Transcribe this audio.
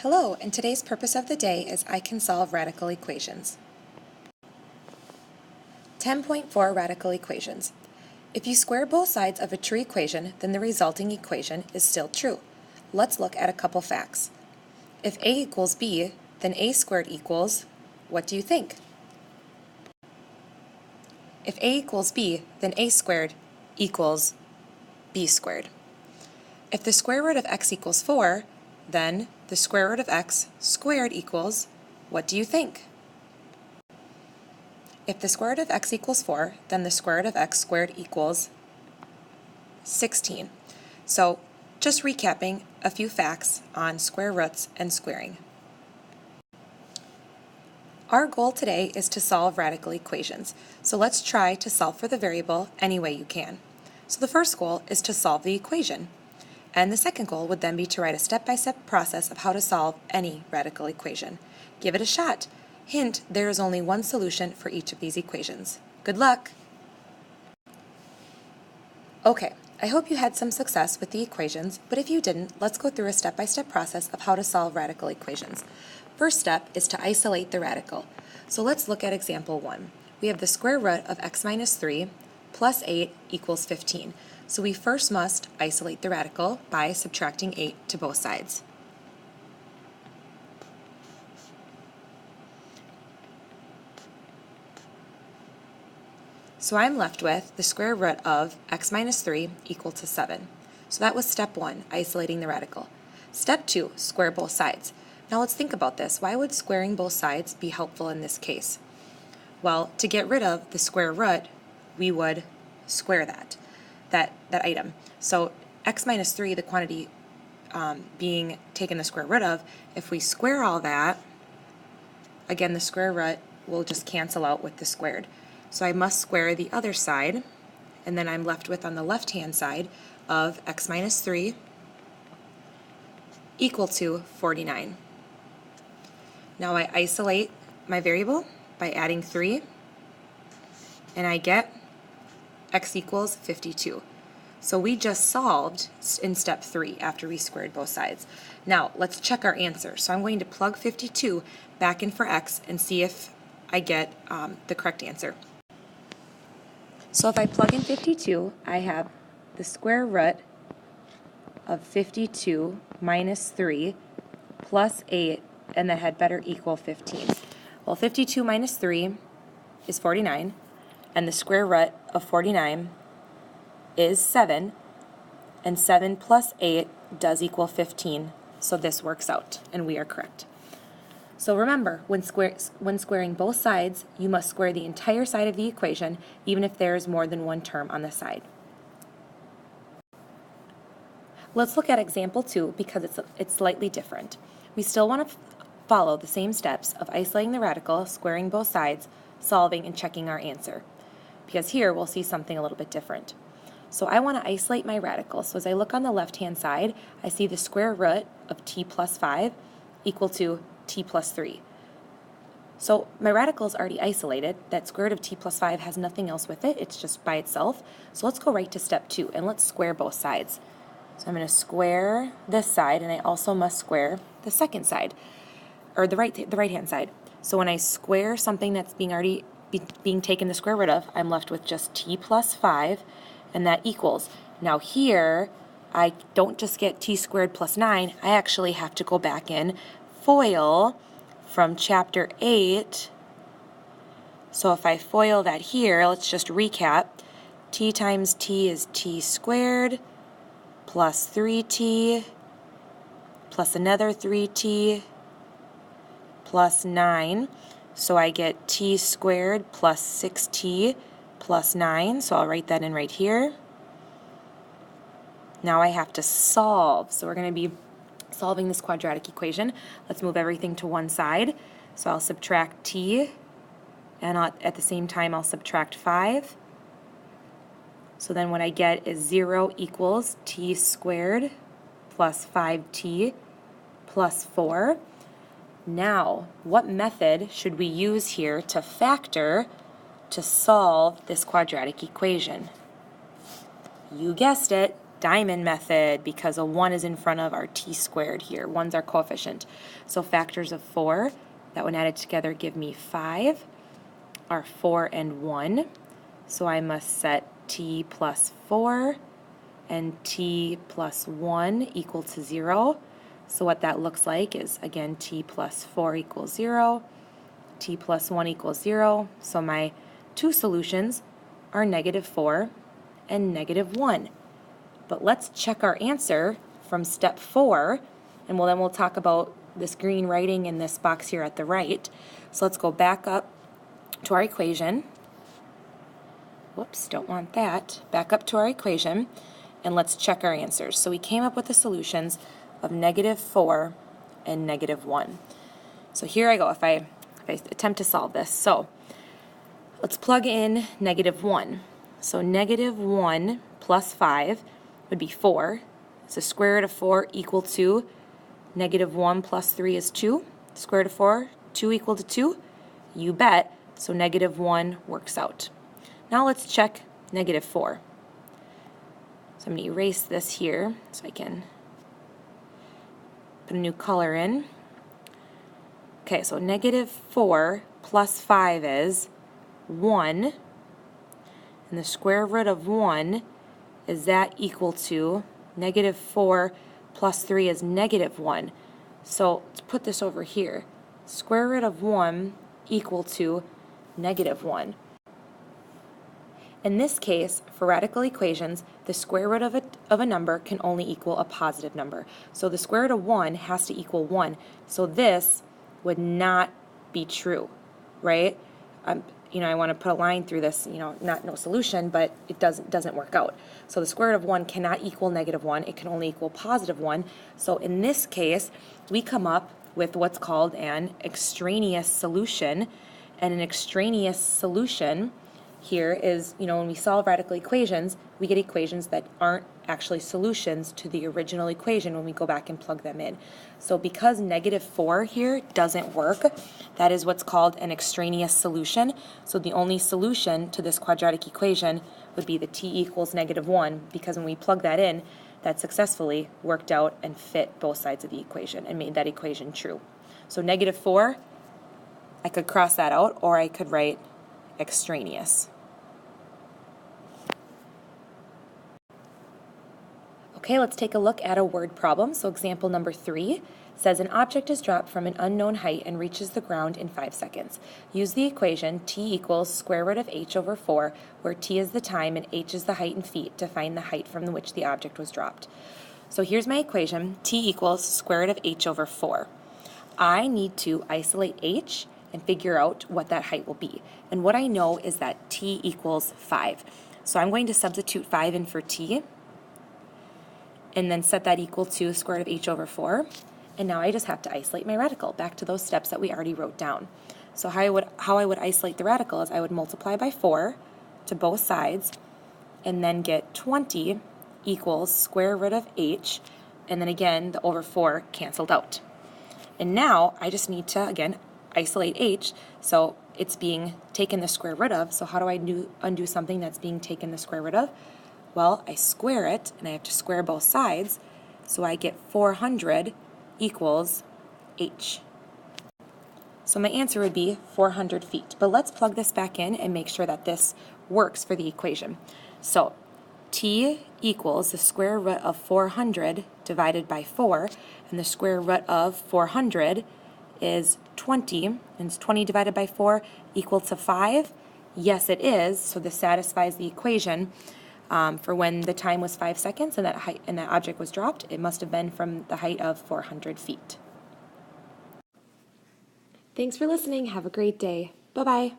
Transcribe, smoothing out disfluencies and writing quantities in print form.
Hello, and today's purpose of the day is I can solve radical equations. 10.4 Radical equations. If you square both sides of a true equation, then the resulting equation is still true. Let's look at a couple facts. If a equals b, then a squared equals, what do you think? If a equals b, then a squared equals b squared. If the square root of x equals 4, then the square root of x squared equals, what do you think? If the square root of x equals 4, then the square root of x squared equals 16. So, just recapping a few facts on square roots and squaring. Our goal today is to solve radical equations. So let's try to solve for the variable any way you can. So the first goal is to solve the equation. And the second goal would then be to write a step-by-step process of how to solve any radical equation. Give it a shot. Hint, there is only one solution for each of these equations. Good luck! Okay, I hope you had some success with the equations, but if you didn't, let's go through a step-by-step process of how to solve radical equations. First step is to isolate the radical. So let's look at example 1. We have the square root of x minus 3 plus 8 equals 15. So we first must isolate the radical by subtracting 8 to both sides. So I'm left with the square root of x minus 3 equal to 7. So that was step 1, isolating the radical. Step 2, square both sides. Now let's think about this. Why would squaring both sides be helpful in this case? Well, to get rid of the square root, we would square that item. So x minus 3, the quantity being taken the square root of, if we square all that, again the square root will just cancel out with the squared. So I must square the other side, and then I'm left with on the left-hand side of x minus 3 equal to 49. Now I isolate my variable by adding 3, and I get x equals 52. So we just solved in step 3 after we squared both sides. Now let's check our answer. So I'm going to plug 52 back in for x and see if I get the correct answer. So if I plug in 52, I have the square root of 52 minus 3 plus 8, and that had better equal 15. Well, 52 minus 3 is 49, and the square root of 49 is 7, and 7 plus 8 does equal 15, so this works out, and we are correct. So remember, when squaring both sides, you must square the entire side of the equation, even if there is more than one term on the side. Let's look at example 2 because it's slightly different. We still want to follow the same steps of isolating the radical, squaring both sides, solving, and checking our answer. Because here we'll see something a little bit different. So I want to isolate my radical. So as I look on the left-hand side, I see the square root of t plus 5 equal to t plus 3. So my radical is already isolated. That square root of t plus 5 has nothing else with it. It's just by itself. So let's go right to step 2, and let's square both sides. So I'm going to square this side, and I also must square the second side, or the right-hand side. So when I square something that's being taken the square root of, I'm left with just t plus 5, and that equals. Now here, I don't just get t squared plus 9, I actually have to go back in, FOIL from chapter 8. So if I FOIL that here, let's just recap. T times t is t squared plus 3t plus another 3t plus 9. So I get t squared plus 6t plus 9. So I'll write that in right here. Now I have to solve. So we're going to be solving this quadratic equation. Let's move everything to one side. So I'll subtract t, and at the same time I'll subtract 5. So then what I get is 0 equals t squared plus 5t plus 4. Now, what method should we use here to factor to solve this quadratic equation? You guessed it, diamond method because a 1 is in front of our t squared here. 1's our coefficient. So factors of 4, that when added together give me 5, are 4 and 1. So I must set t plus 4 and t plus 1 equal to 0. So what that looks like is, again, t plus 4 equals 0, t plus 1 equals 0. So my two solutions are -4 and -1. But let's check our answer from step 4, and then we'll talk about this green writing in this box here at the right. So let's go back up to our equation. Whoops, don't want that. Back up to our equation, and let's check our answers. So we came up with the solutions of -4 and -1. So here I go, if I attempt to solve this. So let's plug in -1. So -1 plus 5 would be 4. So square root of 4 equal to -1 plus 3 is 2. Square root of 4, 2 equal to 2? You bet. So -1 works out. Now let's check -4. So I'm going to erase this here so I can put a new color in. Okay, so -4 plus 5 is 1. And the square root of 1, is that equal to -4 plus 3 is -1. So let's put this over here. Square root of 1 equal to -1. In this case, for radical equations, the square root of a number can only equal a positive number. So the square root of 1 has to equal 1. So this would not be true, right? I want to put a line through this, no solution, but it doesn't work out. So the square root of 1 cannot equal -1. It can only equal +1. So in this case, we come up with what's called an extraneous solution. And an extraneous solution here is, when we solve radical equations, we get equations that aren't actually solutions to the original equation when we go back and plug them in. So because -4 here doesn't work, that is what's called an extraneous solution. So the only solution to this quadratic equation would be the t equals -1, because when we plug that in, that successfully worked out and fit both sides of the equation and made that equation true. So -4, I could cross that out, or I could write extraneous. Okay, let's take a look at a word problem. So example number 3 says an object is dropped from an unknown height and reaches the ground in 5 seconds. Use the equation t equals square root of h over 4, where t is the time and h is the height in feet, to find the height from which the object was dropped. So here's my equation, t equals square root of h over 4. I need to isolate h and figure out what that height will be. And what I know is that t equals 5. So I'm going to substitute 5 in for t, and then set that equal to square root of h over 4. And now I just have to isolate my radical, back to those steps that we already wrote down. So how I would isolate the radical is I would multiply by 4 to both sides, and then get 20 equals square root of h, and then again, the over 4 canceled out. And now I just need to, again, isolate h, so it's being taken the square root of. So how do I undo something that's being taken the square root of? Well, I square it, and I have to square both sides, so I get 400 equals h. So my answer would be 400 feet. But let's plug this back in and make sure that this works for the equation. So t equals the square root of 400 divided by 4, and the square root of 400 is 20, and it's 20 divided by 4 equal to 5. Yes, it is, so this satisfies the equation. For when the time was 5 seconds and that object was dropped, it must have been from the height of 400 feet. Thanks for listening. Have a great day. Bye-bye.